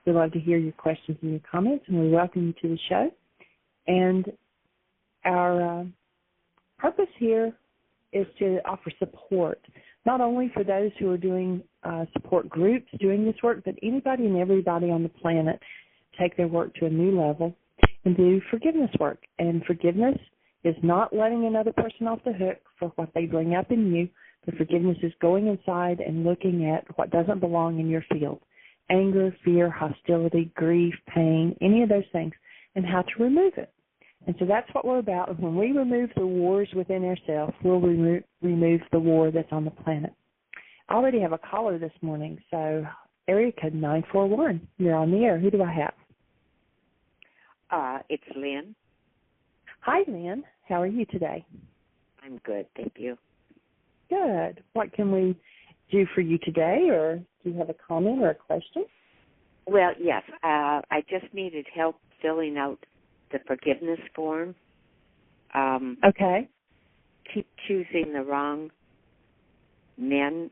We love to hear your questions and your comments, and we welcome you to the show. And our purpose here is to offer support, not only for those who are doing support groups doing this work, but anybody and everybody on the planet take their work to a new level and do forgiveness work. And forgiveness is not letting another person off the hook for what they bring up in you, but forgiveness is going inside and looking at what doesn't belong in your field: anger, fear, hostility, grief, pain, any of those things, and how to remove it. And so that's what we're about. When we remove the wars within ourselves, we'll remove the war that's on the planet. I already have a caller this morning, so area code 941. You're on the air. Who do I have? It's Lynn. Hi, Lynn. How are you today? I'm good, thank you. Good. What can we do for you today, or do you have a comment or a question? Well, yes. I just needed help filling out the forgiveness form. Okay. Keep choosing the wrong men,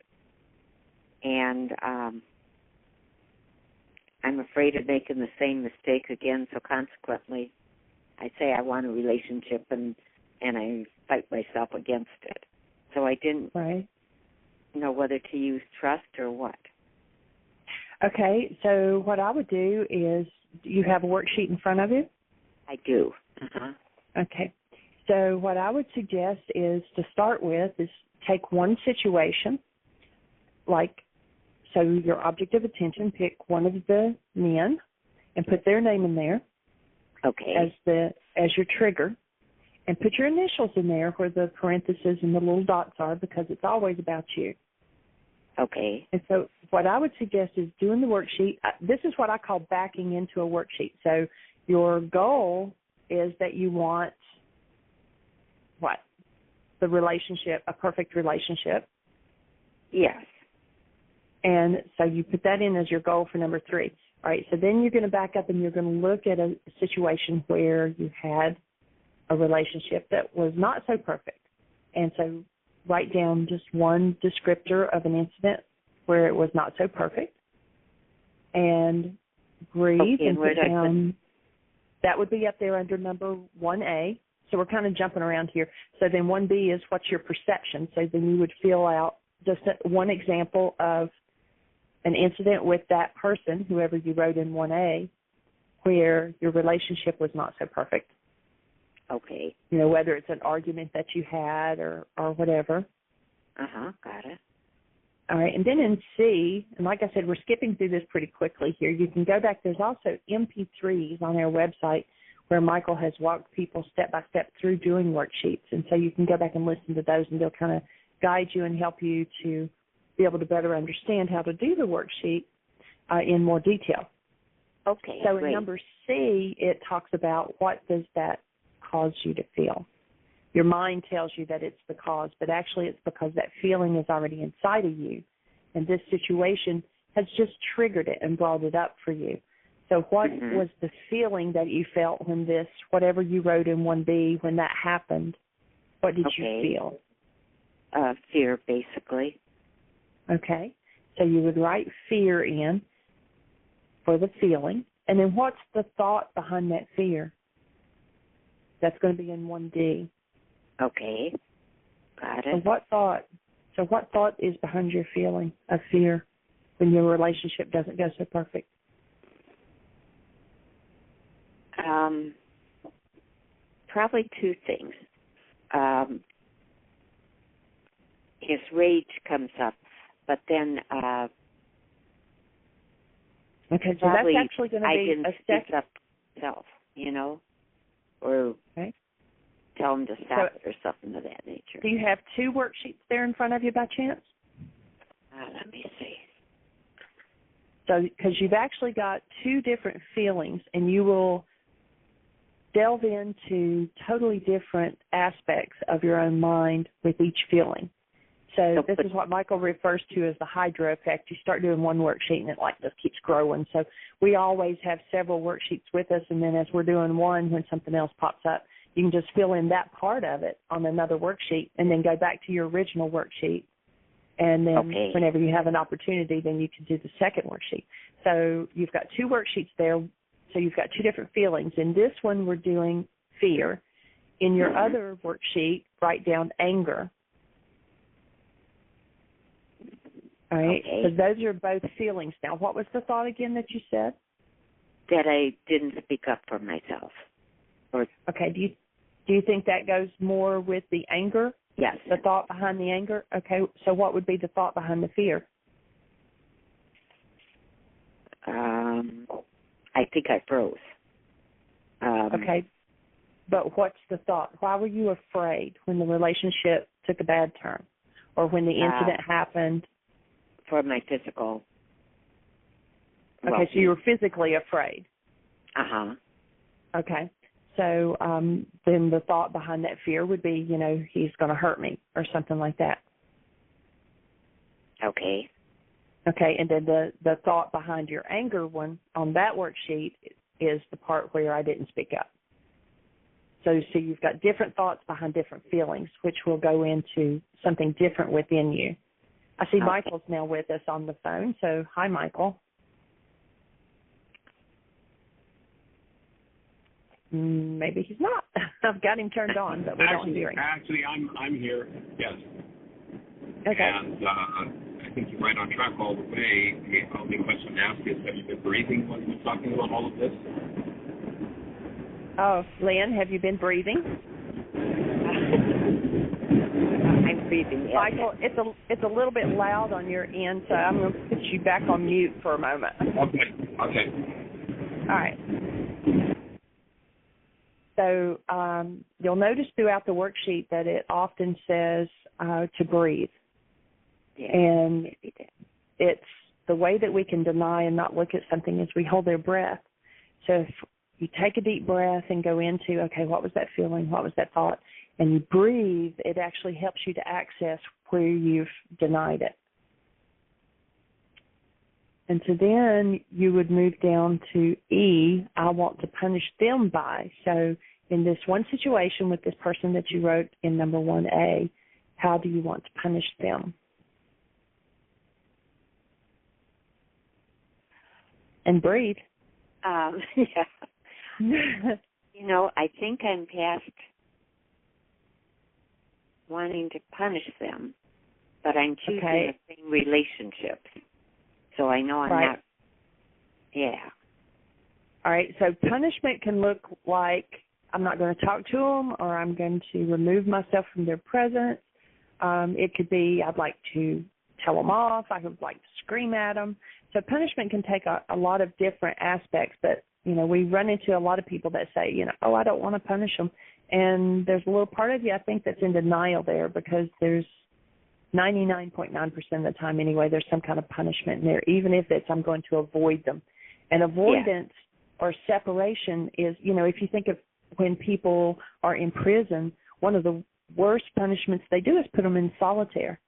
and I'm afraid of making the same mistake again, so consequently I say I want a relationship, and I fight myself against it. So I didn't know whether to use trust or what. Okay, so what I would do is, do you have a worksheet in front of you? I do. Uh-huh. Okay, so what I would suggest is to start with is take one situation, so your object of attention, pick one of the men and put their name in there. Okay. As your trigger, and put your initials in there where the parentheses and the little dots are, because it's always about you. Okay. And so what I would suggest is doing the worksheet. This is what I call backing into a worksheet. So your goal is that you want what? The relationship, a perfect relationship. Yes. And so you put that in as your goal for number 3. All right, so then you're going to back up and you're going to look at a situation where you had a relationship that was not so perfect. And so write down just one descriptor of an incident where it was not so perfect, and breathe and put down. That would be up there under number 1A. So we're kind of jumping around here. So then 1B is what's your perception. So then you would fill out just one example of an incident with that person, whoever you wrote in 1A, where your relationship was not so perfect. Okay. You know, whether it's an argument that you had or whatever. Uh-huh, got it. All right, and then in C, and like I said, we're skipping through this pretty quickly here. You can go back. There's also MP3s on our website where Michael has walked people step by step through doing worksheets. And so you can go back and listen to those, and they'll kind of guide you and help you to be able to better understand how to do the worksheet in more detail. Okay, so great. In number C, it talks about what does that cause you to feel. Your mind tells you that it's the cause, but actually it's because that feeling is already inside of you, and this situation has just triggered it and brought it up for you. So what was the feeling that you felt when this, whatever you wrote in 1B, when that happened, what did you feel? Fear, basically. Okay. So you would write fear in for the feeling, and then what's the thought behind that fear? That's going to be in 1D. Okay. Got it. So what thought is behind your feeling of fear when your relationship doesn't go so perfect? Probably 2 things. His rage comes up, but then okay, so that's actually going to be a step up self, or tell him to stop it or something of that nature. Do you have 2 worksheets there in front of you by chance? Let me see. So, because you've actually got 2 different feelings, and you will delve into totally different aspects of your own mind with each feeling. So this is what Michael refers to as the Hydra effect. You start doing one worksheet, and it just keeps growing. So we always have several worksheets with us, and then as we're doing one, when something else pops up, you can just fill in that part of it on another worksheet and then go back to your original worksheet And then whenever you have an opportunity, then you can do the second worksheet. So you've got two worksheets there. So you've got two different feelings. In this one, we're doing fear. In your other worksheet, write down anger. All right? Okay. So those are both feelings. Now, what was the thought again that you said? That I didn't speak up for myself. Okay. Do you think that goes more with the anger? Yes. The thought behind the anger? Okay. So what would be the thought behind the fear? I think I froze. Okay. But what's the thought? Why were you afraid when the relationship took a bad turn or when the incident happened? For my physical. Okay, so you were physically afraid. Uh-huh. Okay. So then the thought behind that fear would be, he's going to hurt me or something like that. Okay. Okay, and then the thought behind your anger one on that worksheet is the part where I didn't speak up. So you've got different thoughts behind different feelings, which will go into something different within you. I see Michael's now with us on the phone, so hi, Michael. Maybe he's not. I've got him turned on, but we don't hear him. Actually, I'm here, yes. Okay. And I think you're right on track all the way. The only question to ask is, have you been breathing when we're talking about all of this? Oh, Lynn, have you been breathing? I'm breathing. Yes. Michael, it's a little bit loud on your end, so I'm going to put you back on mute for a moment. Okay. All right. So you'll notice throughout the worksheet that it often says to breathe. Yeah. And it's the way that we can deny and not look at something is we hold their breath. So if you take a deep breath and go into, okay, what was that feeling? What was that thought? And you breathe, it actually helps you to access where you've denied it. And so then you would move down to E, I want to punish them by. So in this one situation with this person that you wrote in number 1A, how do you want to punish them? And breathe. Yeah. I think I'm past wanting to punish them, but I'm choosing the same relationships. So I know I'm not, All right, so punishment can look like I'm not going to talk to them or I'm going to remove myself from their presence. It could be I'd like to tell them off. I would like to scream at them. So punishment can take a lot of different aspects, but, we run into a lot of people that say, I don't want to punish them. And there's a little part of you, I think, that's in denial there because there's 99.9% of the time anyway, there's some kind of punishment in there, even if it's I'm going to avoid them. And avoidance or separation is, if you think of when people are in prison, one of the worst punishments they do is put them in solitaire.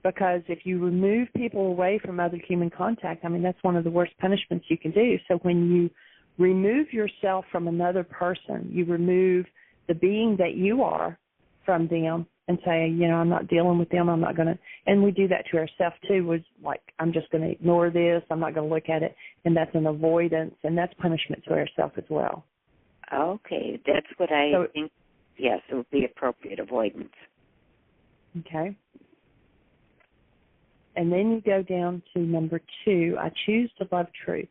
Because if you remove people away from other human contact, that's one of the worst punishments you can do. So when you remove yourself from another person, you remove the being that you are from them and say, I'm not dealing with them, I'm not going to, and we do that to ourselves too, was like, I'm just going to ignore this, I'm not going to look at it, and that's an avoidance, and that's punishment to ourselves as well. Okay, that's what I think, yes, it would be appropriate avoidance. Okay. And then you go down to number 2, I choose to love truth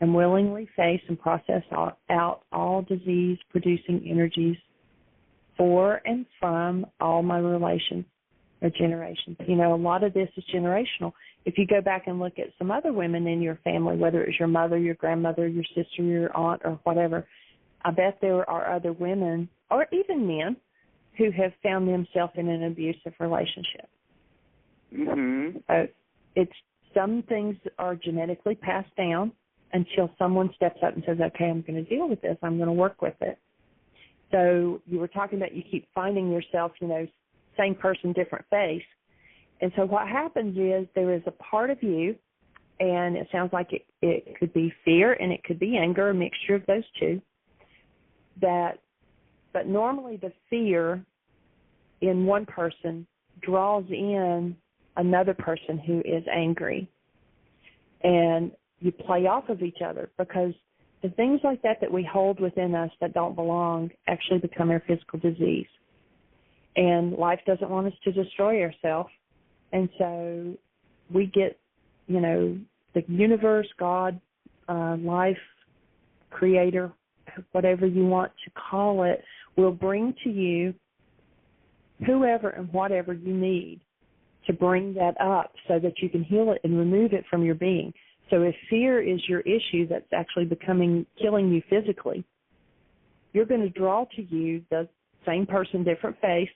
and willingly face and process out all disease-producing energies for and from all my relations or generations. A lot of this is generational. If you go back and look at some other women in your family, whether it's your mother, your grandmother, your sister, your aunt, or whatever, I bet there are other women or even men who have found themselves in an abusive relationship. Mm-hmm. It's some things are genetically passed down until someone steps up and says, okay, I'm going to deal with this. I'm going to work with it. So you were talking about you keep finding yourself, same person, different face. And so what happens is there is a part of you, and it sounds like it could be fear and it could be anger, a mixture of those two, but normally the fear in one person draws in another person who is angry, and you play off of each other, because the things like that we hold within us that don't belong actually become our physical disease. And life doesn't want us to destroy ourselves. And so we get, the universe, God, life, creator, whatever you want to call it, will bring to you whoever and whatever you need to bring that up so that you can heal it and remove it from your being. So if fear is your issue that's actually killing you physically, you're going to draw to you the same person, different face,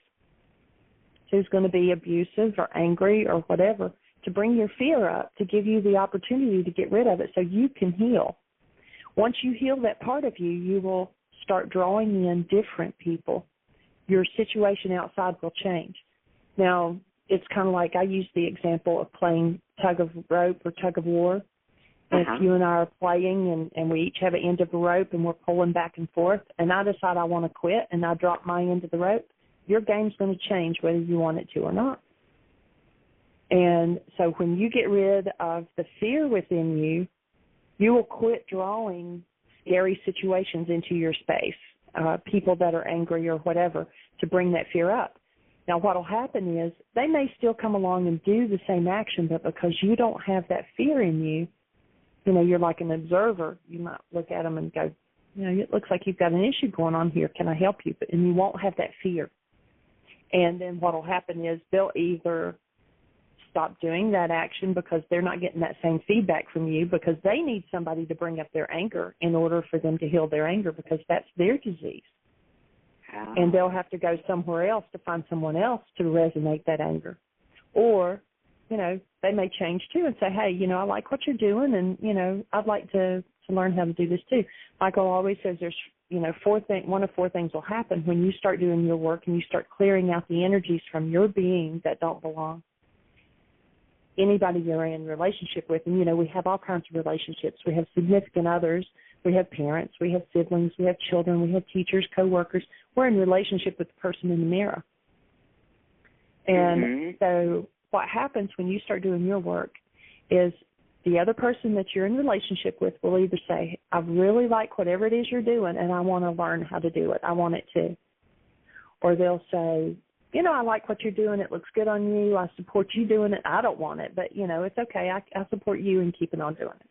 who's going to be abusive or angry or whatever, to bring your fear up, to give you the opportunity to get rid of it so you can heal. Once you heal that part of you, you will start drawing in different people. Your situation outside will change. Now, it's kind of like I use the example of playing tug of rope or tug of war. If you and I are playing and we each have an end of a rope and we're pulling back and forth, and I decide I want to quit and I drop my end of the rope, your game's going to change whether you want it to or not. And so when you get rid of the fear within you, you will quit drawing scary situations into your space, people that are angry or whatever, to bring that fear up. Now, what will happen is they may still come along and do the same action, but because you don't have that fear in you, you're like an observer. You might look at them and go, it looks like you've got an issue going on here. Can I help you? And you won't have that fear. And then what will happen is they'll either stop doing that action because they're not getting that same feedback from you, because they need somebody to bring up their anger in order for them to heal their anger, because that's their disease. And they'll have to go somewhere else to find someone else to resonate that anger. Or, they may change too and say, hey, I like what you're doing, and, I'd like to learn how to do this too. Michael always says there's, one of four things will happen when you start doing your work and you start clearing out the energies from your being that don't belong. Anybody you're in relationship with, and, we have all kinds of relationships. We have significant others. We have parents. We have siblings. We have children. We have teachers, coworkers. We're in relationship with the person in the mirror. And so what happens when you start doing your work is the other person that you're in relationship with will either say, I really like whatever it is you're doing, and I want to learn how to do it. I want it too. Or they'll say, I like what you're doing. It looks good on you. I support you doing it. I don't want it, but, it's okay. I support you in keeping on doing it.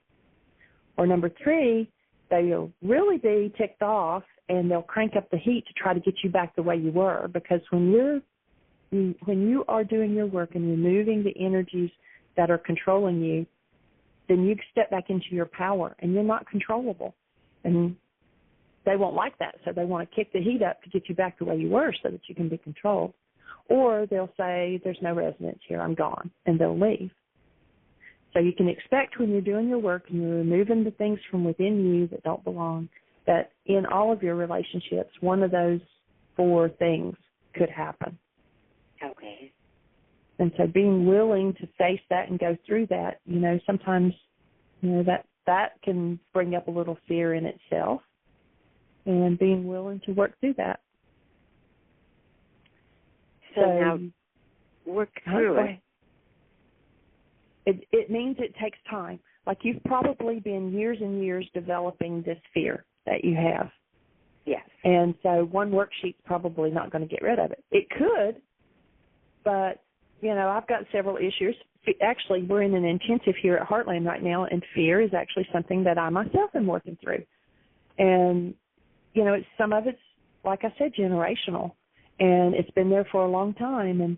Or number three, they'll really be ticked off, and they'll crank up the heat to try to get you back the way you were, because when you are doing your work and removing the energies that are controlling you, then you step back into your power, and you're not controllable. And they won't like that, so they want to kick the heat up to get you back the way you were so that you can be controlled. Or they'll say, there's no resonance here, I'm gone, and they'll leave. So you can expect when you're doing your work and you're removing the things from within you that don't belong, that in all of your relationships, one of those four things could happen. Okay. And so being willing to face that and go through that, sometimes, that can bring up a little fear in itself, and being willing to work through that. So now work through it. It means it takes time. Like you've probably been years and years developing this fear that you have. Yes. And so one worksheet's probably not going to get rid of it. It could, but, I've got several issues. Actually, we're in an intensive here at Heartland right now, and fear is actually something that I myself am working through. And, some of it's, like I said, generational, and it's been there for a long time, and,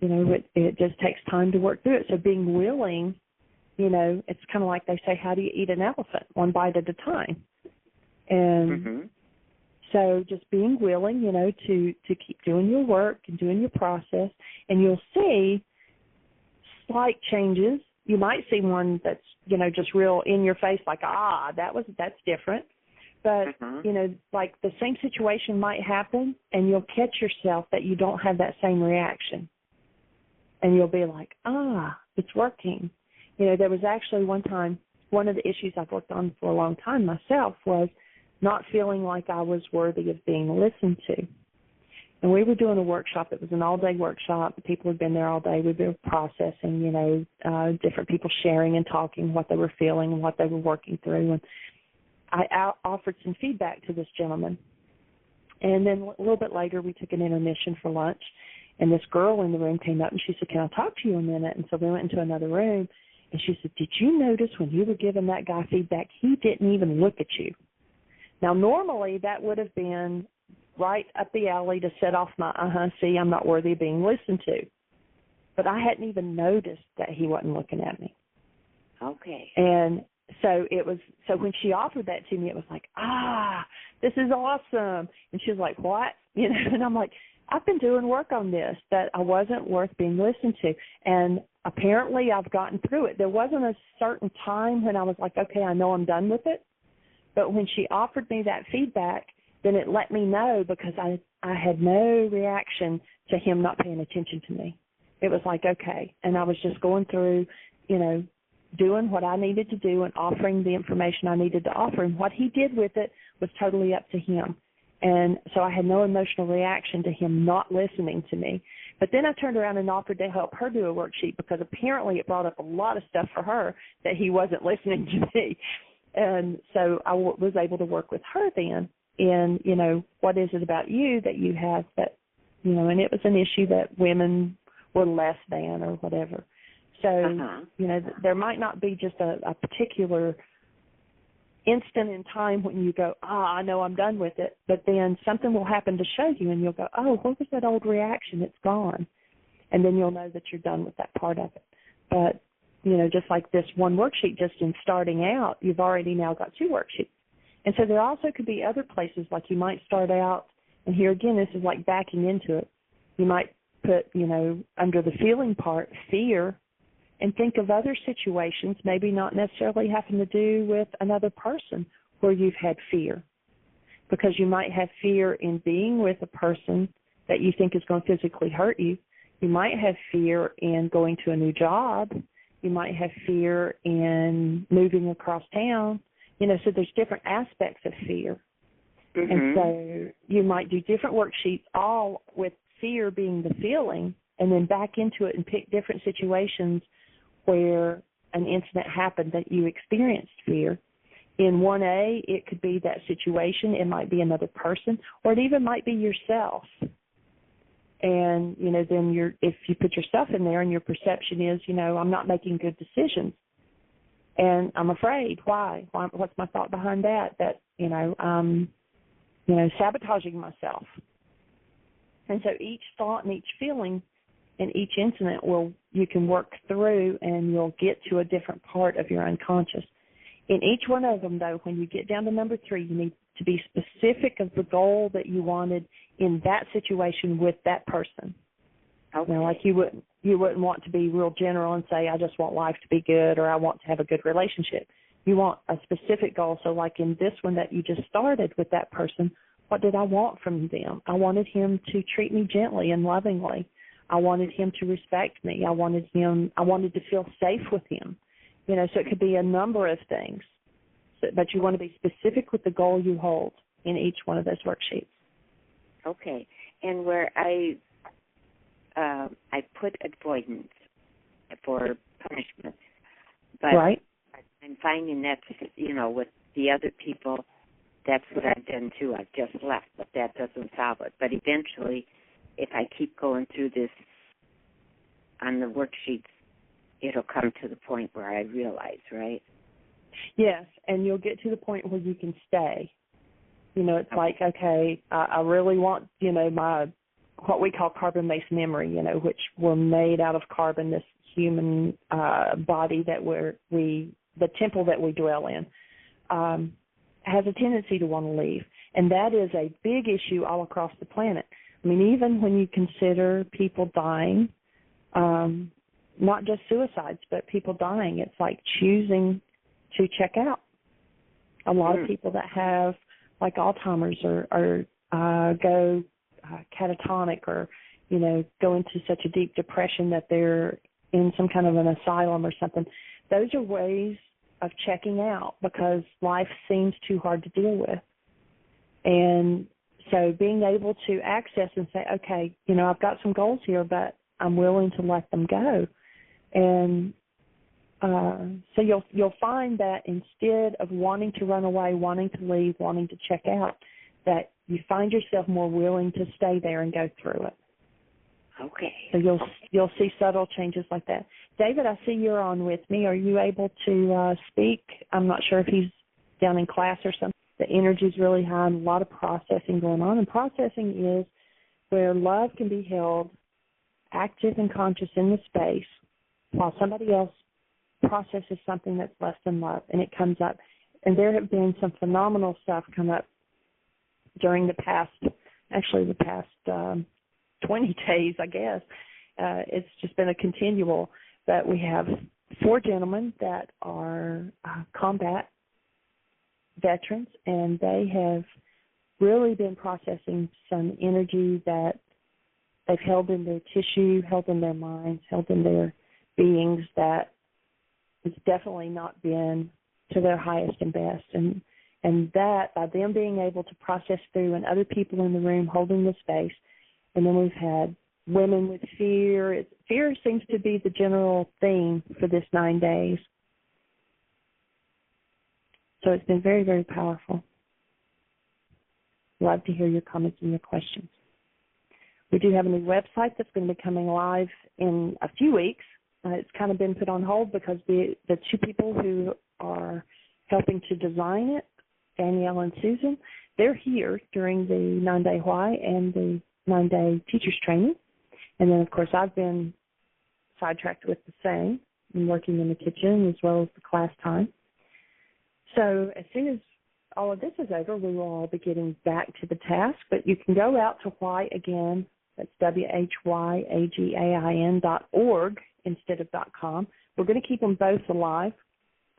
it just takes time to work through it. So being willing, it's kind of like they say, how do you eat an elephant? One bite at a time. And so just being willing, to keep doing your work and doing your process, and you'll see slight changes. You might see one that's, just real in your face, like, that's different. But, like the same situation might happen, and you'll catch yourself that you don't have that same reaction. And you'll be like, it's working. There was actually one time, one of the issues I've worked on for a long time myself was not feeling like I was worthy of being listened to. And we were doing a workshop. It was an all-day workshop. People had been there all day. We'd been processing, different people sharing and talking what they were feeling and what they were working through. And I offered some feedback to this gentleman. And then a little bit later, we took an intermission for lunch. And this girl in the room came up and she said, "Can I talk to you a minute?" And so we went into another room. And she said, "Did you notice when you were giving that guy feedback, he didn't even look at you?" Now, normally that would have been right up the alley to set off my, see, I'm not worthy of being listened to. But I hadn't even noticed that he wasn't looking at me. Okay. And so when she offered that to me, it was like, this is awesome. And she was like, "What?" And I'm like, I've been doing work on this, that I wasn't worth being listened to. And apparently I've gotten through it. There wasn't a certain time when I was like, okay, I know I'm done with it. But when she offered me that feedback, then it let me know, because I had no reaction to him not paying attention to me. It was like, okay. And I was just going through, doing what I needed to do and offering the information I needed to offer. And what he did with it was totally up to him. And so I had no emotional reaction to him not listening to me. But then I turned around and offered to help her do a worksheet, because apparently it brought up a lot of stuff for her that he wasn't listening to me. And so I was able to work with her then in, what is it about you that you have that, and it was an issue that women were less than or whatever. So, there might not be just a particular instant in time when you go, I know I'm done with it, but then something will happen to show you and you'll go, what was that old reaction? It's gone. And then you'll know that you're done with that part of it. But, just like this one worksheet, just in starting out, you've already now got 2 worksheets. And so there also could be other places, like you might start out, and here again, this is like backing into it. You might put, under the feeling part, fear, and think of other situations, maybe not necessarily having to do with another person, where you've had fear. Because you might have fear in being with a person that you think is going to physically hurt you. You might have fear in going to a new job. You might have fear in moving across town. So there's different aspects of fear. Mm-hmm. And so you might do different worksheets, all with fear being the feeling, and then back into it and pick different situations where an incident happened that you experienced fear. In 1A, it could be that situation. It might be another person, or it even might be yourself. And, then if you put yourself in there and your perception is, I'm not making good decisions, and I'm afraid. Why? What's my thought behind that? That, I'm, sabotaging myself. And so each thought and each feeling and each incident you can work through, and you'll get to a different part of your unconscious. In each one of them, though, when you get down to number 3, you need to be specific of the goal that you wanted in that situation with that person. Okay. Like you wouldn't want to be real general and say, I just want life to be good, or I want to have a good relationship. You want a specific goal. So like in this one that you just started with that person, what did I want from them? I wanted him to treat me gently and lovingly. I wanted him to respect me. I wanted to feel safe with him. So it could be a number of things. But you want to be specific with the goal you hold in each one of those worksheets. Okay. And where I put avoidance for punishment. But right. I'm finding that, with the other people, that's what I've done too. I've just left, but that doesn't solve it. But eventually, if I keep going through this on the worksheets, it'll come to the point where I realize, right? Yes, and you'll get to the point where you can stay. It's like, okay, I really want, my, what we call carbon-based memory, which we're made out of carbon, this human body that the temple that we dwell in, has a tendency to want to leave. And that is a big issue all across the planet. I mean, even when you consider people dying, not just suicides, but people dying, it's like choosing to check out. A lot of people that have like Alzheimer's or go catatonic or, go into such a deep depression that they're in some kind of an asylum or something, those are ways of checking out because life seems too hard to deal with. And So being able to access and say, okay, you know, I've got some goals here, but I'm willing to let them go. And so you'll find that instead of wanting to run away, wanting to leave, wanting to check out, that you find yourself more willing to stay there and go through it. Okay. So you'll see subtle changes like that. David, I see you're on with me. Are you able to speak? I'm not sure if he's down in class or something. The energy's really high and a lot of processing going on. And processing is where love can be held active and conscious in the space while somebody else processes something that's less than love, and it comes up. And there have been some phenomenal stuff come up during the past 20 days, I guess. It's just been a continual, but we have 4 gentlemen that are combat veterans, and they have really been processing some energy that they've held in their tissue, held in their minds, held in their beings that has definitely not been to their highest and best. And that, by them being able to process through and other people in the room holding the space, and then we've had women with fear. Fear seems to be the general theme for this 9 days. So it's been very, very powerful. Love to hear your comments and your questions. We do have a new website that's going to be coming live in a few weeks. It's kind of been put on hold because the 2 people who are helping to design it, Danielle and Susan, they're here during the 9-day why and the 9-day teachers training. And then, of course, I've been sidetracked with the same and working in the kitchen as well as the class time. So as soon as all of this is over, we will all be getting back to the task. But you can go out to Why Again. That's WHYAGAIN.org instead of .com. We're going to keep them both alive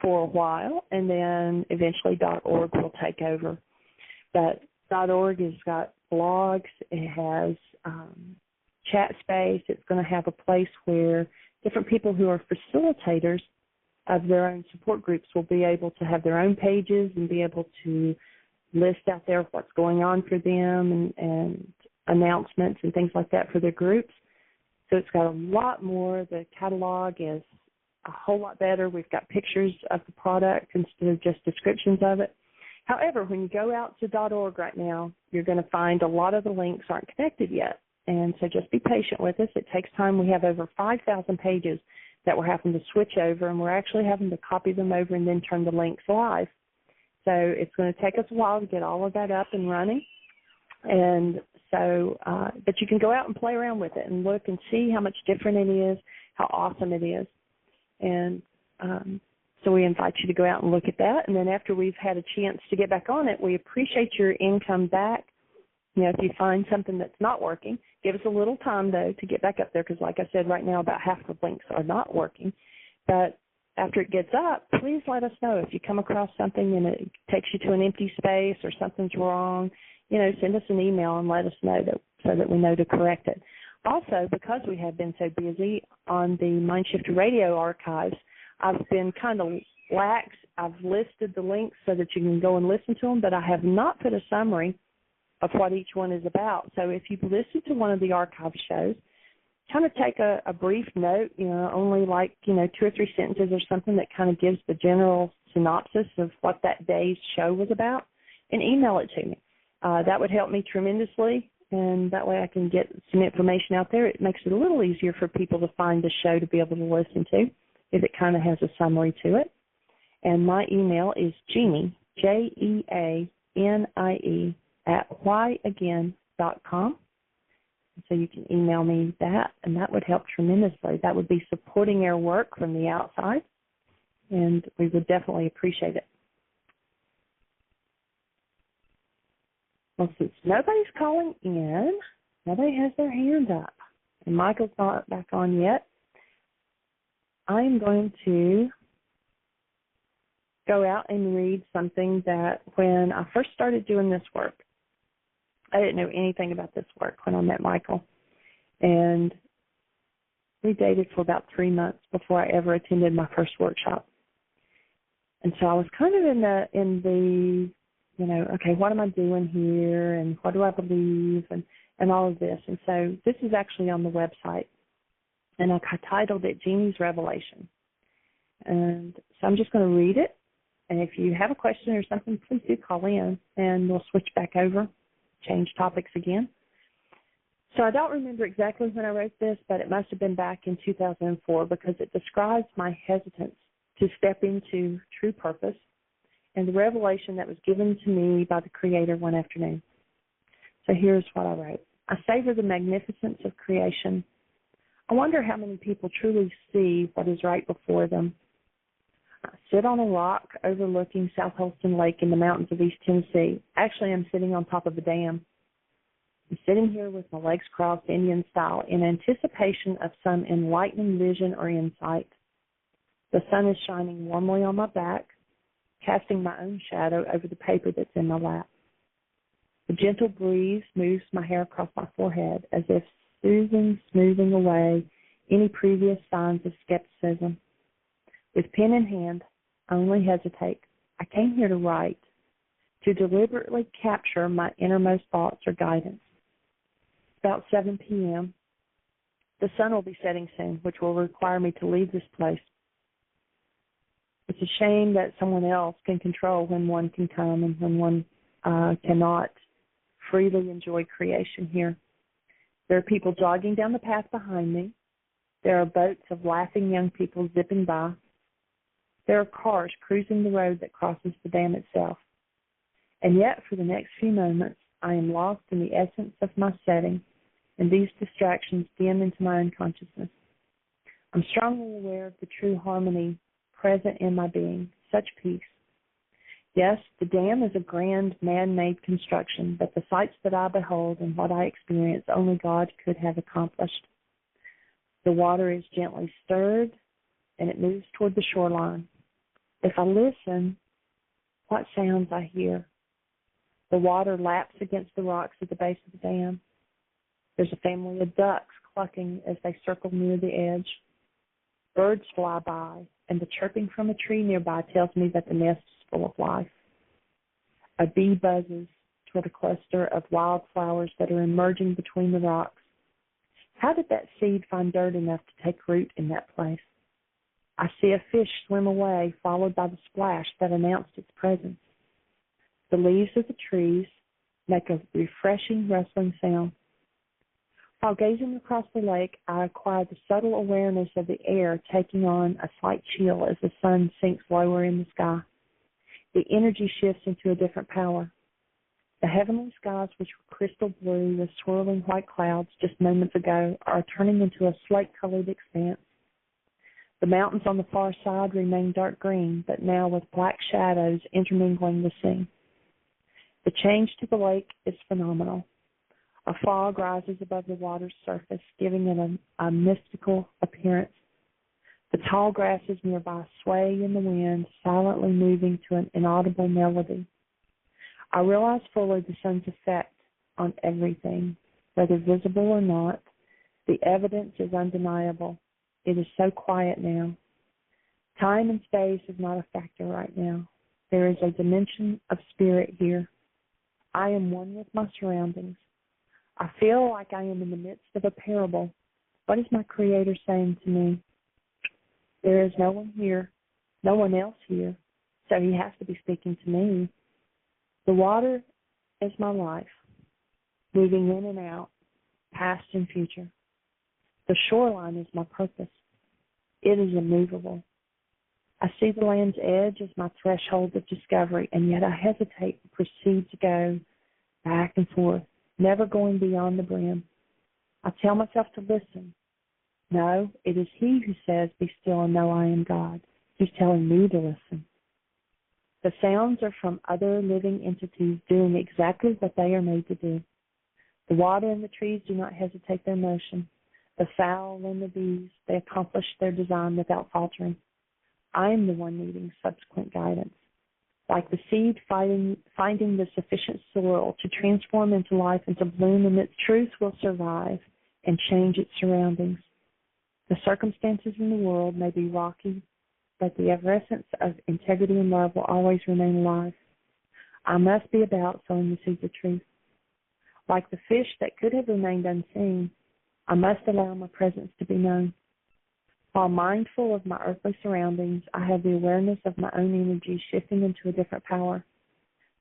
for a while, and then eventually .org will take over. But .org has got blogs. It has chat space. It's going to have a place where different people who are facilitators of their own support groups will be able to have their own pages and be able to list out there what's going on for them and announcements and things like that for their groups. So it's got a lot more. The catalog is a whole lot better. We've got pictures of the product instead of just descriptions of it. However, when you go out to .org right now, you're going to find a lot of the links aren't connected yet. And so just be patient with us. It takes time. We have over 5,000 pages that we're having to switch over, and we're actually having to copy them over and then turn the links live. So it's going to take us a while to get all of that up and running. And so, but you can go out and play around with it and look and see how much different it is, how awesome it is. And so we invite you to go out and look at that. And then after we've had a chance to get back on it, we appreciate your income back. You know, if you find something that's not working, give us a little time, though, to get back up there because, like I said, right now about half the links are not working. But after it gets up, please let us know. If you come across something and it takes you to an empty space or something's wrong, you know, send us an email and let us know so that we know to correct it. Also, because we have been so busy on the Mindshifter Radio archives, I've been kind of lax. I've listed the links so that you can go and listen to them, but I have not put a summary of what each one is about. So if you've listened to one of the archive shows, kind of take a brief note, you know, only like, you know, 2 or 3 sentences or something that kind of gives the general synopsis of what that day's show was about, and email it to me. That would help me tremendously, and that way I can get some information out there. It makes it a little easier for people to find the show to be able to listen to if it kind of has a summary to it. And my email is Jeanie, Jeanie, @whyagain.com. So you can email me that, and that would help tremendously. That would be supporting our work from the outside, and we would definitely appreciate it. Well, since nobody's calling in, nobody has their hand up, and Michael's not back on yet, I'm going to go out and read something that when I first started doing this work, I didn't know anything about this work when I met Michael. And we dated for about 3 months before I ever attended my first workshop. And so I was kind of in the okay, what am I doing here, and what do I believe, and all of this. And so this is actually on the website, and I titled it Jeanie's Revelation. And so I'm just going to read it, and if you have a question or something, please do call in, and we'll switch back over, change topics again. So I don't remember exactly when I wrote this, but it must have been back in 2004 because it describes my hesitance to step into true purpose and the revelation that was given to me by the Creator one afternoon. So here's what I wrote. I savor the magnificence of creation. I wonder how many people truly see what is right before them. I sit on a rock overlooking South Holston Lake in the mountains of East Tennessee. Actually, I'm sitting on top of a dam. I'm sitting here with my legs crossed Indian style in anticipation of some enlightening vision or insight. The sun is shining warmly on my back, casting my own shadow over the paper that's in my lap. The gentle breeze moves my hair across my forehead as if smoothing away any previous signs of skepticism. With pen in hand, I only hesitate. I came here to write, to deliberately capture my innermost thoughts or guidance. About 7 p.m., the sun will be setting soon, which will require me to leave this place. It's a shame that someone else can control when one can come and when one cannot freely enjoy creation here. There are people jogging down the path behind me. There are boats of laughing young people zipping by. There are cars cruising the road that crosses the dam itself. And yet, for the next few moments, I am lost in the essence of my setting, and these distractions dim into my unconsciousness. I'm strongly aware of the true harmony present in my being, such peace. Yes, the dam is a grand man-made construction, but the sights that I behold and what I experience only God could have accomplished. The water is gently stirred, and it moves toward the shoreline. If I listen, what sounds I hear? The water laps against the rocks at the base of the dam. There's a family of ducks clucking as they circle near the edge. Birds fly by, and the chirping from a tree nearby tells me that the nest is full of life. A bee buzzes toward a cluster of wildflowers that are emerging between the rocks. How did that seed find dirt enough to take root in that place? I see a fish swim away, followed by the splash that announced its presence. The leaves of the trees make a refreshing rustling sound. While gazing across the lake, I acquire the subtle awareness of the air taking on a slight chill as the sun sinks lower in the sky. The energy shifts into a different power. The heavenly skies, which were crystal blue with swirling white clouds just moments ago, are turning into a slate-colored expanse. The mountains on the far side remain dark green, but now with black shadows intermingling the sea. The change to the lake is phenomenal. A fog rises above the water's surface, giving it a mystical appearance. The tall grasses nearby sway in the wind, silently moving to an inaudible melody. I realize fully the sun's effect on everything, whether visible or not. The evidence is undeniable. It is so quiet now. Time and space is not a factor right now. There is a dimension of spirit here. I am one with my surroundings. I feel like I am in the midst of a parable. What is my Creator saying to me? There is no one here, no one else here, so He has to be speaking to me. The water is my life, moving in and out, past and future. The shoreline is my purpose. It is immovable. I see the land's edge as my threshold of discovery, and yet I hesitate and proceed to go back and forth, never going beyond the brim. I tell myself to listen. No, it is He who says, "Be still and know I am God." He's telling me to listen. The sounds are from other living entities doing exactly what they are made to do. The water and the trees do not hesitate their motion. The fowl and the bees, they accomplish their design without faltering. I am the one needing subsequent guidance. Like the seed finding the sufficient soil to transform into life and to bloom in its truth will survive and change its surroundings. The circumstances in the world may be rocky, but the essence of integrity and love will always remain alive. I must be about sowing the seeds of truth. Like the fish that could have remained unseen, I must allow my presence to be known. While mindful of my earthly surroundings, I have the awareness of my own energy shifting into a different power.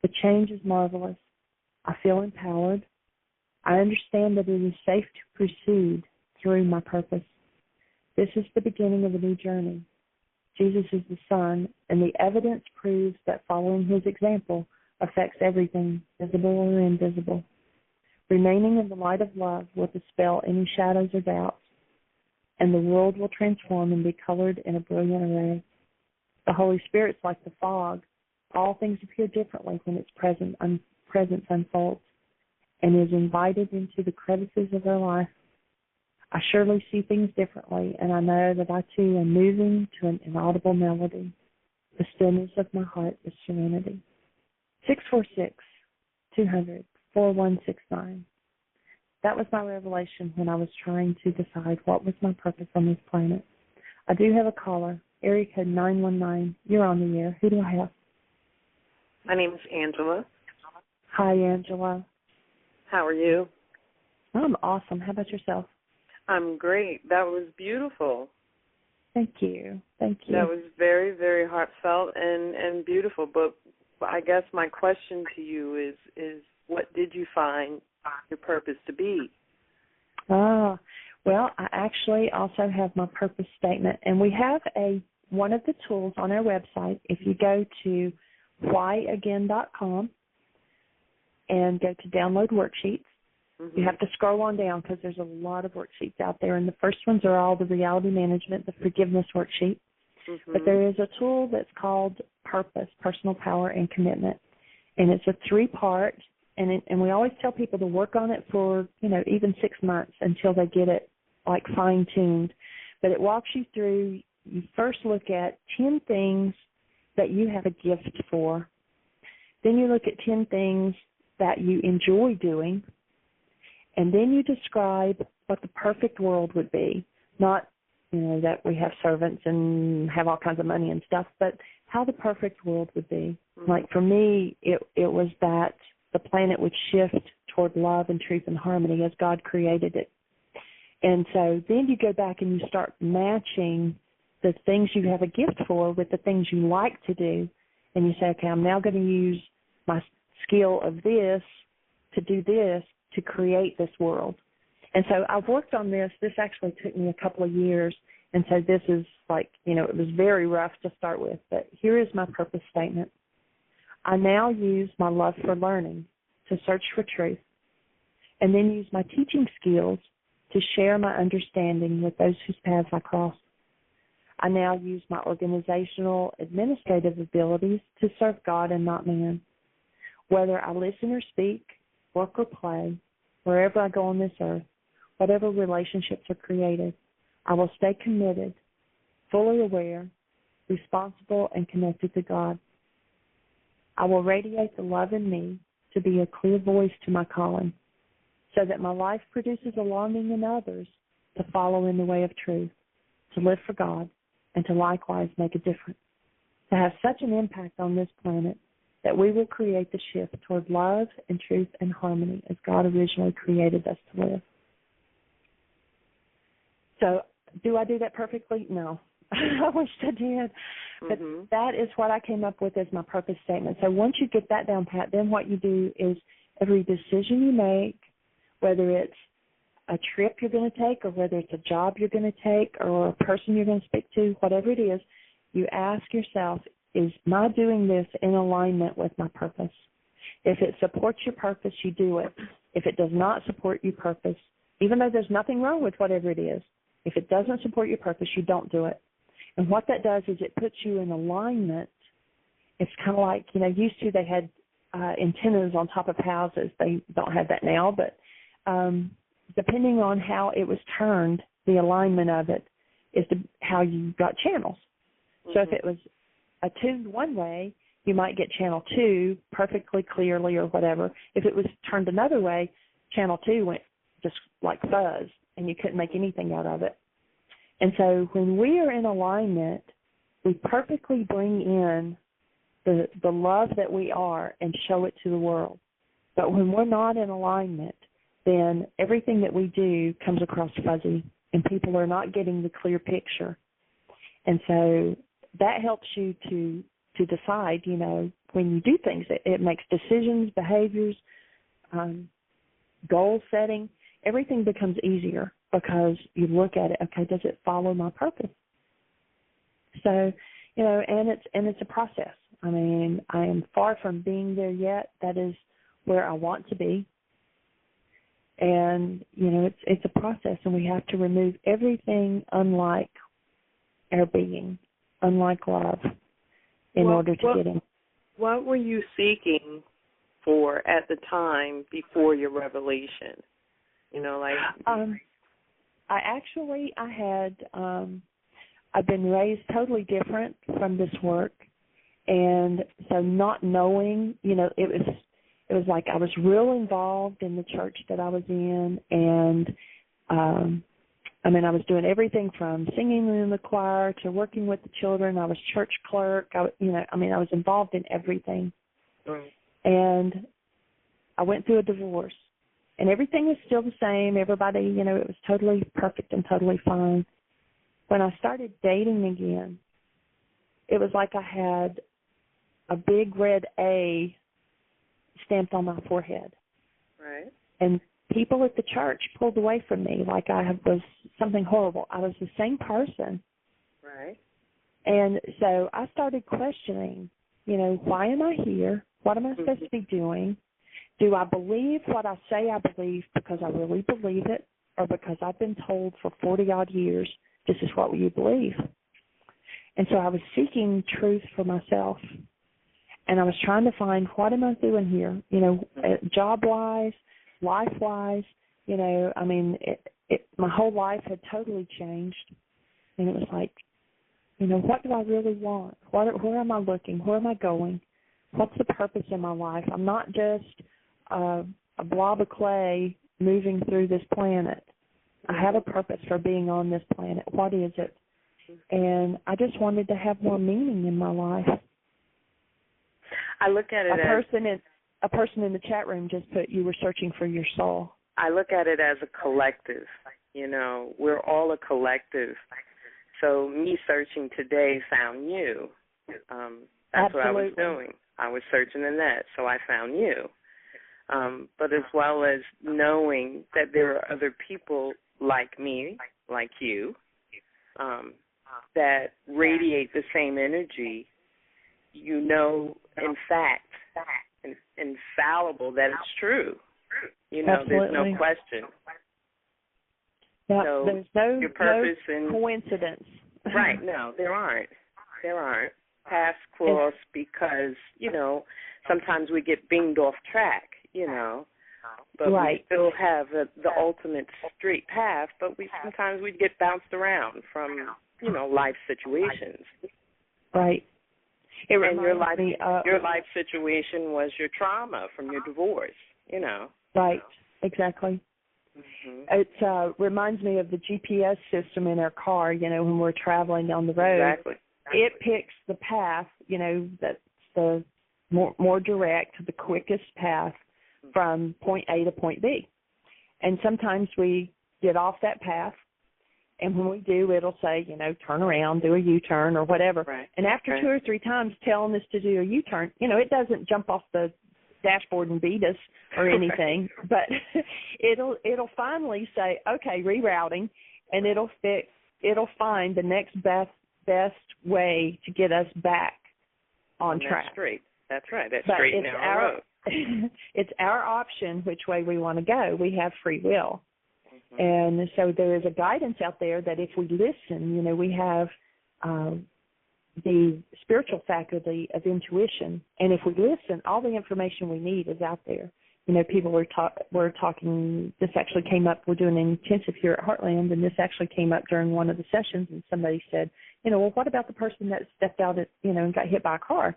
The change is marvelous. I feel empowered. I understand that it is safe to proceed through my purpose. This is the beginning of a new journey. Jesus is the Son, and the evidence proves that following his example affects everything, visible or invisible. Remaining in the light of love will dispel any shadows or doubts, and the world will transform and be colored in a brilliant array. The Holy Spirit's like the fog. All things appear differently when its presence unfolds and is invited into the crevices of our life. I surely see things differently, and I know that I too am moving to an inaudible melody. The stillness of my heart is serenity. 646-200-4169. That was my revelation when I was trying to decide what was my purpose on this planet. I do have a caller, area code 919. You're on the air. Who do I have? My name is Angela. Hi, Angela. How are you? I'm awesome. How about yourself? I'm great. That was beautiful. Thank you. Thank you. That was very, very heartfelt and beautiful. But I guess my question to you is what did you find your purpose to be? Well, I actually also have my purpose statement, and we have one of the tools on our website. If you go to whyagain.com and go to download worksheets, you have to scroll on down because there's a lot of worksheets out there, and the first ones are all the reality management, the forgiveness worksheet. But there is a tool that's called Purpose, Personal Power, and Commitment, and it's a 3-part, and we always tell people to work on it for, even 6 months until they get it, like, fine-tuned. But it walks you through, you first look at 10 things that you have a gift for. Then you look at 10 things that you enjoy doing. And then you describe what the perfect world would be. Not, that we have servants and have all kinds of money and stuff, but how the perfect world would be. Like for me, it was that the planet would shift toward love and truth and harmony as God created it. And so then you go back and you start matching the things you have a gift for with the things you like to do. And you say, okay, I'm now going to use my skill of this to do this to create this world. And so I've worked on this. This actually took me a couple of years. And so this is like, it was very rough to start with. But here is my purpose statement. I now use my love for learning to search for truth, and then use my teaching skills to share my understanding with those whose paths I cross. I now use my organizational, administrative abilities to serve God and not man. Whether I listen or speak, work or play, wherever I go on this earth, whatever relationships are created, I will stay committed, fully aware, responsible, and connected to God. I will radiate the love in me to be a clear voice to my calling, so that my life produces a longing in others to follow in the way of truth, to live for God, and to likewise make a difference, to have such an impact on this planet that we will create the shift toward love and truth and harmony as God originally created us to live. So do I do that perfectly? No. I wish I did. But that is what I came up with as my purpose statement. So once you get that down pat, then what you do is every decision you make, whether it's a trip you're going to take or whether it's a job you're going to take or a person you're going to speak to, whatever it is, you ask yourself, is my doing this in alignment with my purpose? If it supports your purpose, you do it. If it does not support your purpose, even though there's nothing wrong with whatever it is, if it doesn't support your purpose, you don't do it. And what that does is it puts you in alignment. It's kind of like, used to they had antennas on top of houses. They don't have that now, but depending on how it was turned, the alignment of it is how you got channels. So if it was tuned one way, you might get channel 2 perfectly clearly or whatever. If it was turned another way, channel 2 went just like fuzz, and you couldn't make anything out of it. And so when we are in alignment, we perfectly bring in the love that we are and show it to the world. But when we're not in alignment, then everything that we do comes across fuzzy, and people are not getting the clear picture. And so that helps you to decide, you know, when you do things. It makes decisions, behaviors, goal setting, everything becomes easier because you look at it, okay, does it follow my purpose? So, you know, and it's a process. I mean, I am far from being there yet. That is where I want to be. And, you know, it's a process, and we have to remove everything unlike our being, unlike love, in order to get in. What were you seeking for at the time before your revelation? You know, like I've been raised totally different from this work, and so not knowing, you know, it was like I was real involved in the church that I was in, and I mean, I was doing everything from singing in the choir to working with the children. I was church clerk. I was involved in everything. Right. And I went through a divorce, and everything was still the same. Everybody, you know, it was totally perfect and totally fine. When I started dating again, it was like I had a big red A stamped on my forehead. Right. And people at the church pulled away from me like I was something horrible. I was the same person. Right. And so I started questioning, you know, why am I here? What am I supposed to be doing? Do I believe what I say I believe because I really believe it, or because I've been told for 40-odd years, this is what you believe? And so I was seeking truth for myself. And I was trying to find, what am I doing here? You know, job-wise, life-wise, you know, I mean, my whole life had totally changed. And it was like, you know, what do I really want? Where am I looking? Where am I going? What's the purpose in my life? I'm not just a blob of clay moving through this planet. I have a purpose for being on this planet. What is it? And I just wanted to have more meaning in my life. I look at it a person in the chat room just put, you were searching for your soul. I look at it as a collective. You know, we're all a collective. So me searching today found you. That's what I was doing. I was searching in that, so I found you. But as well as knowing that there are other people like me, like you, that radiate the same energy, you know, in fact, infallible that it's true. You know, Absolutely. There's no question. Yeah, so there's no coincidence. Right, no, there aren't. Paths Oh. cross because, you know, sometimes we get beamed off track, you know, but right. we still have the ultimate straight path, but sometimes we get bounced around from, you know, life situations. Right. And your life situation was your trauma from your divorce, you know. Right, exactly. Mm-hmm. It reminds me of the GPS system in our car, you know, when we're traveling down the road. Exactly. It picks the path, you know, that's the more direct, the quickest path from point A to point B. And sometimes we get off that path, and when we do, it'll say, you know, turn around, do a U-turn or whatever. Right. And after 2 or 3 times telling us to do a U-turn, you know, it doesn't jump off the dashboard and beat us or anything, but it'll finally say, okay, rerouting, and it'll find the next best way to get us back on track. That's straight. That's right. That's straight and narrow road. It's our option which way we want to go. We have free will. Mm-hmm. And so there is a guidance out there that if we listen, you know, we have the spiritual faculty of intuition. And if we listen, all the information we need is out there. You know, people were talking, this actually came up, we're doing an intensive here at Heartland, and this actually came up during one of the sessions, and somebody said, you know, well, what about the person that stepped out, and got hit by a car?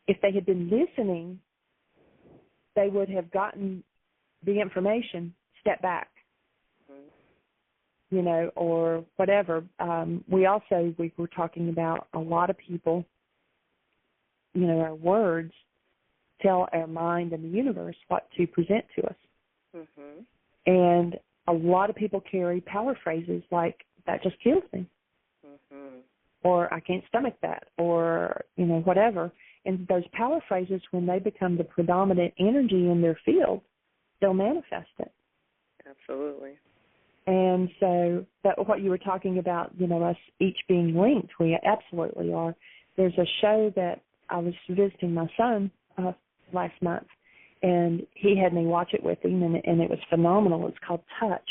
If they had been listening, they would have gotten the information, step back, you know, or whatever. We were talking about a lot of people our words tell our mind and the universe what to present to us. Mm-hmm. And a lot of people carry power phrases like, that just kills me. Mm-hmm. Or I can't stomach that, or, whatever. And those power phrases, when they become the predominant energy in their field, they'll manifest it. Absolutely. And so what you were talking about, us each being linked, we absolutely are. There's a show that I was visiting my son last month, and he had me watch it with him, and it was phenomenal. It's called Touch.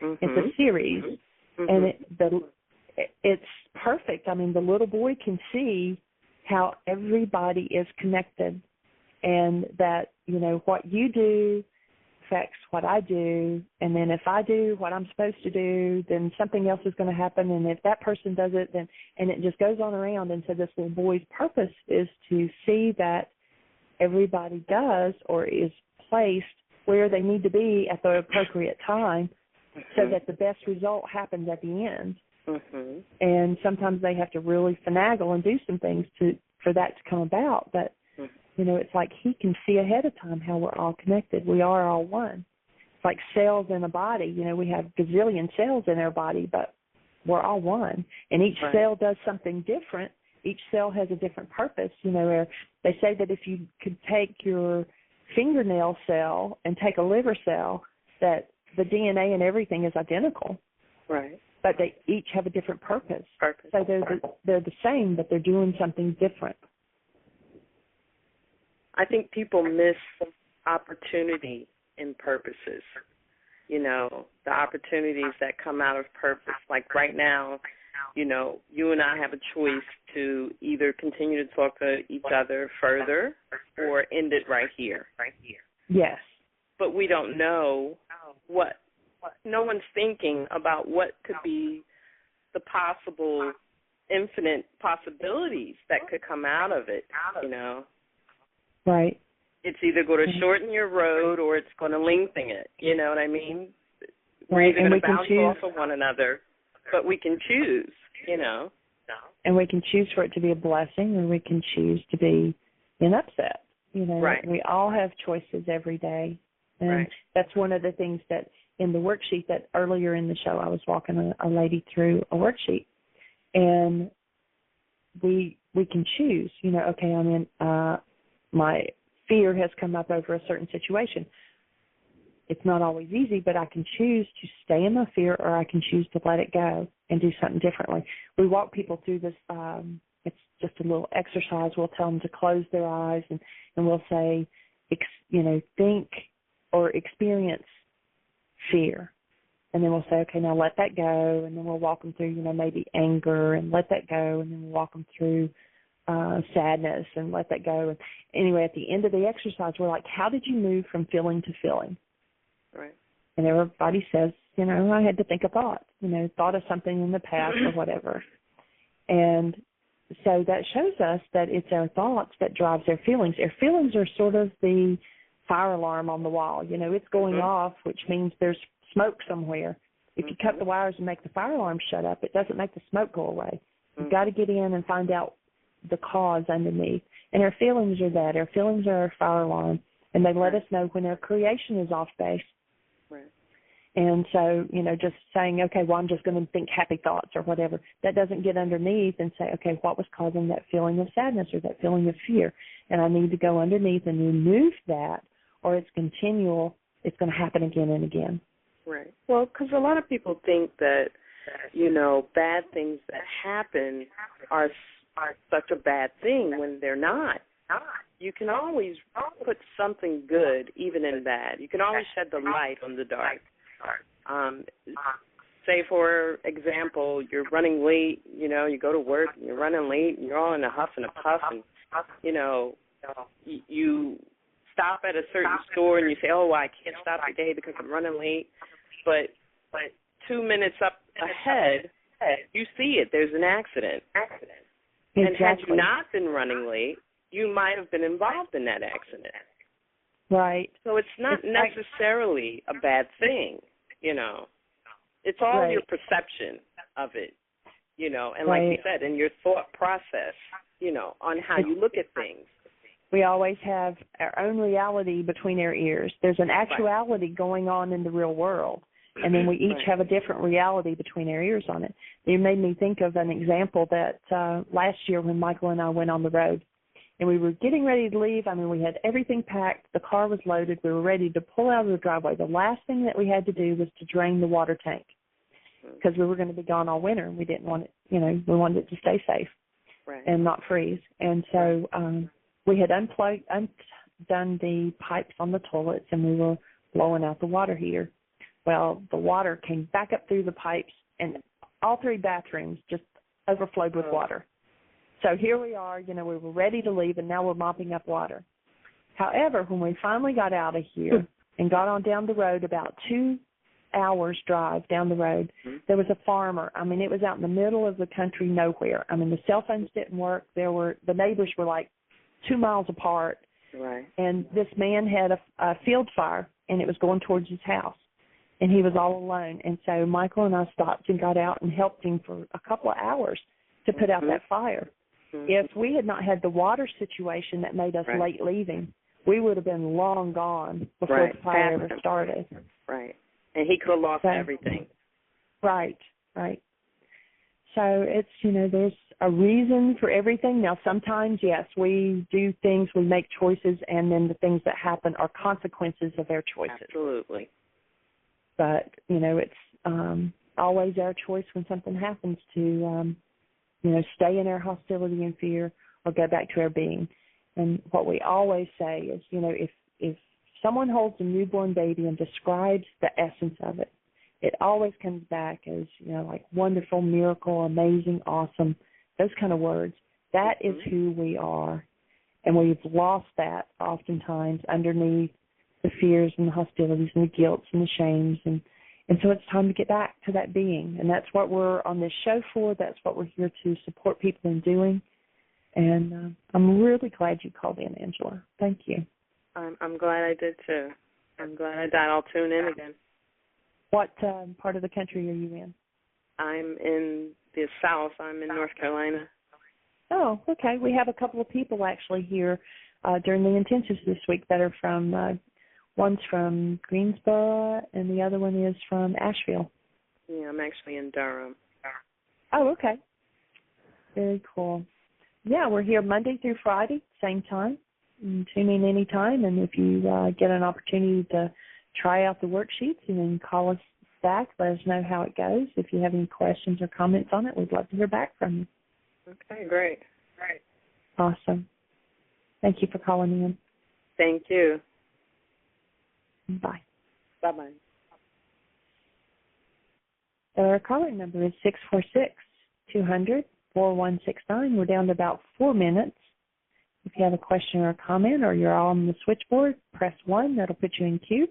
Mm-hmm. It's a series, mm-hmm. and it's perfect. I mean, the little boy can see how everybody is connected, and that, what you do affects what I do, and then if I do what I'm supposed to do, then something else is going to happen, and if that person does it, then, and it just goes on around. And so this little boy's purpose is to see that everybody does or is placed where they need to be at the appropriate time, so that the best result happens at the end. Mm-hmm. And sometimes they have to really finagle and do some things for that to come about. But, it's like he can see ahead of time how we're all connected. We are all one. It's like cells in a body. We have gazillion cells in our body, but we're all one. And each cell does something different. Each cell has a different purpose. They say that if you could take your fingernail cell and take a liver cell, that the DNA and everything is identical. Right. But they each have a different purpose. So they're the same, but they're doing something different. I think people miss opportunity in purposes. The opportunities that come out of purpose. Like right now, you and I have a choice to either continue to talk to each other further or end it right here. Yes. But we don't know no one's thinking about what could be the possible infinite possibilities that could come out of it, Right. It's either going to shorten your road or it's going to lengthen it, you know what I mean? We're Right. either going to bounce off of one another, but we can choose, And we can choose for it to be a blessing, or we can choose to be an upset. Right. We all have choices every day. And that's one of the things that in the worksheet that earlier in the show I was walking a lady through a worksheet, and we can choose, okay, I'm in my fear has come up over a certain situation. It's not always easy, but I can choose to stay in my fear, or I can choose to let it go and do something differently. We walk people through this. It's just a little exercise. We'll tell them to close their eyes, and we'll say, think or experience fear. And then we'll say, okay, now let that go. And then we'll walk them through, maybe anger, and let that go. And then we'll walk them through sadness and let that go. And anyway, at the end of the exercise, we're like, how did you move from feeling to feeling? Right. And everybody says, I had to think a thought, thought of something in the past or whatever. And so that shows us that it's our thoughts that drives our feelings. Our feelings are sort of the fire alarm on the wall. It's going off, which means there's smoke somewhere. If you cut the wires and make the fire alarm shut up, it doesn't make the smoke go away. You've got to get in and find out the cause underneath. And our feelings are that. Our feelings are our fire alarm, and they let us know when our creation is off base. Right. And so, just saying, okay, well, I'm just going to think happy thoughts or whatever, that doesn't get underneath and say, okay, what was causing that feeling of sadness or that feeling of fear? And I need to go underneath and remove that, or it's continual. It's going to happen again and again. Right. Well, because a lot of people think that, bad things that happen are such a bad thing when they're not. You can always put something good even in bad. You can always shed the light on the dark. Say, for example, you're running late, you go to work and you're running late and you're all in a huff and a puff, and, you stop at a certain store and you say, oh, I can't stop today because I'm running late. But 2 minutes up ahead, you see it. There's an accident. Exactly. And had you not been running late, you might have been involved in that accident. Right. So it's not necessarily a bad thing, It's all your perception of it, and like you said, in your thought process on how you look at things. We always have our own reality between our ears. There's an actuality going on in the real world, and then we each have a different reality between our ears on it. It made me think of an example that last year when Michael and I went on the road, and we were getting ready to leave. I mean, we had everything packed. The car was loaded. We were ready to pull out of the driveway. The last thing that we had to do was to drain the water tank because we were going to be gone all winter, and we didn't want it, we wanted it to stay safe and not freeze. And so we had undone the pipes on the toilets, and we were blowing out the water heater. Well, the water came back up through the pipes, and all three bathrooms just overflowed with water. So here we are, we were ready to leave, and now we're mopping up water. However, when we finally got out of here and got on down the road, about 2 hours drive down the road, there was a farmer. I mean, it was out in the middle of the country, nowhere. I mean, the cell phones didn't work. The neighbors were like 2 miles apart. Right. And this man had a field fire, and it was going towards his house. And he was all alone. And so Michael and I stopped and got out and helped him for a couple of hours to put out that fire. If we had not had the water situation that made us late leaving, we would have been long gone before the fire ever started. Right. And he could have lost everything. Right. So it's, there's a reason for everything. Now, sometimes, yes, we do things, we make choices, and then the things that happen are consequences of our choices. Absolutely. But, it's always our choice when something happens to, stay in our hostility and fear or go back to our being. And what we always say is, if someone holds a newborn baby and describes the essence of it, it always comes back as, like wonderful, miracle, amazing, awesome, those kind of words. That is who we are. And we've lost that oftentimes underneath the fears and the hostilities and the guilts and the shames. And so it's time to get back to that being. And that's what we're on this show for. That's what we're here to support people in doing. And I'm really glad you called in, Angela. Thank you. I'm glad I did, too. I'm glad I did. I'll tune in again. What part of the country are you in? I'm in the South. I'm in North Carolina. Oh, okay. We have a couple of people actually here during the intensives this week that are from one's from Greensboro, and the other one is from Asheville. Yeah, I'm actually in Durham. Oh, okay. Very cool. Yeah, we're here Monday through Friday, same time. Tune in anytime, and if you get an opportunity to try out the worksheets and then call us back, let us know how it goes. If you have any questions or comments on it, we'd love to hear back from you. Okay, great. Awesome. Thank you for calling in. Thank you. Bye. Bye-bye. Our calling number is 646-200-4169. We're down to about 4 minutes. If you have a question or a comment or you're on the switchboard, press 1. That'll put you in queue.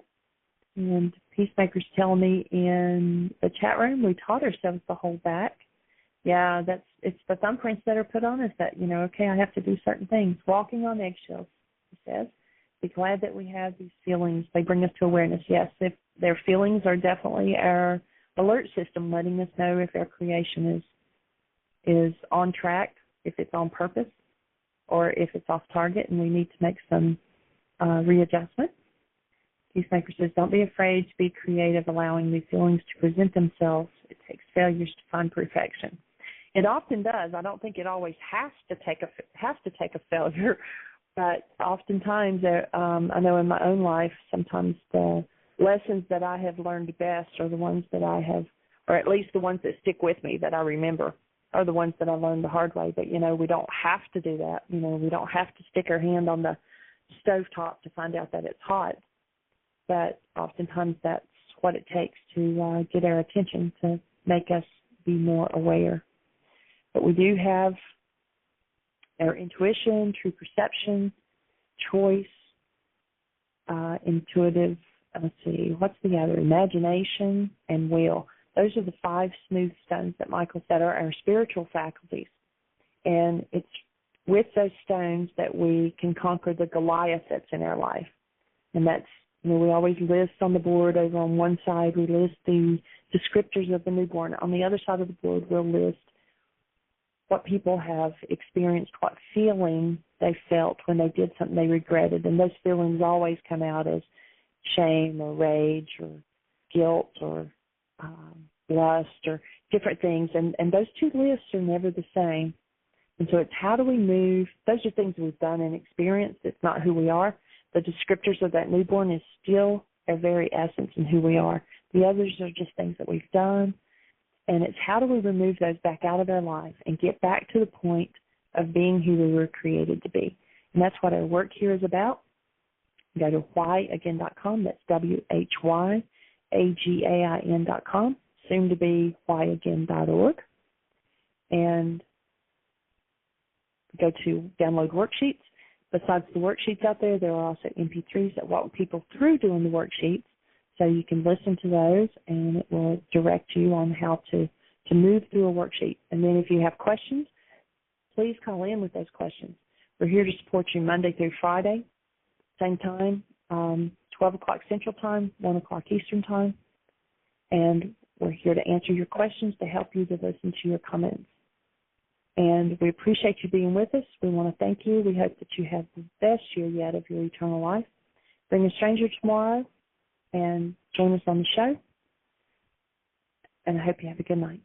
And Peacemaker's telling me in the chat room we taught ourselves to hold back. Yeah, it's the thumbprints that are put on us that, okay, I have to do certain things. Walking on eggshells, he says. Be glad that we have these feelings. They bring us to awareness. Yes, if their feelings are definitely our alert system letting us know if our creation is on track, if it's on purpose, or if it's off target and we need to make some readjustment. Peacemaker says, don't be afraid to be creative, allowing these feelings to present themselves. It takes failures to find perfection. It often does. I don't think it always has to take a failure, but oftentimes, I know in my own life, sometimes the lessons that I have learned best are the ones that I have, or at least the ones that stick with me that I remember, are the ones that I learned the hard way. But, we don't have to do that. We don't have to stick our hand on the stovetop to find out that it's hot. But oftentimes that's what it takes to get our attention, to make us be more aware. But we do have our intuition, true perception, choice, intuitive, what's the other? Imagination and will. Those are the 5 smooth stones that Michael said are our spiritual faculties. And it's with those stones that we can conquer the Goliath that's in our life. And that's, we always list on the board over on one side, we list the descriptors of the newborn. On the other side of the board, we'll list what people have experienced, what feeling they felt when they did something they regretted. And those feelings always come out as shame or rage or guilt or lust or different things. And those two lists are never the same. And so it's how do we move? Those are things we've done and experienced. It's not who we are. The descriptors of that newborn is still our very essence and who we are. The others are just things that we've done. And it's how do we remove those back out of our life and get back to the point of being who we were created to be. And that's what our work here is about. Go to whyagain.com. That's WHYAGAIN.com, soon to be whyagain.org. And go to download worksheets. Besides the worksheets out there, there are also MP3s that walk people through doing the worksheets. So you can listen to those, and it will direct you on how to move through a worksheet. And then if you have questions, please call in with those questions. We're here to support you Monday through Friday, same time, 12 o'clock Central Time, 1 o'clock Eastern Time. And we're here to answer your questions, to help you, to listen to your comments. And we appreciate you being with us. We want to thank you. We hope that you have the best year yet of your eternal life. Bring a stranger tomorrow and join us on the show. And I hope you have a good night.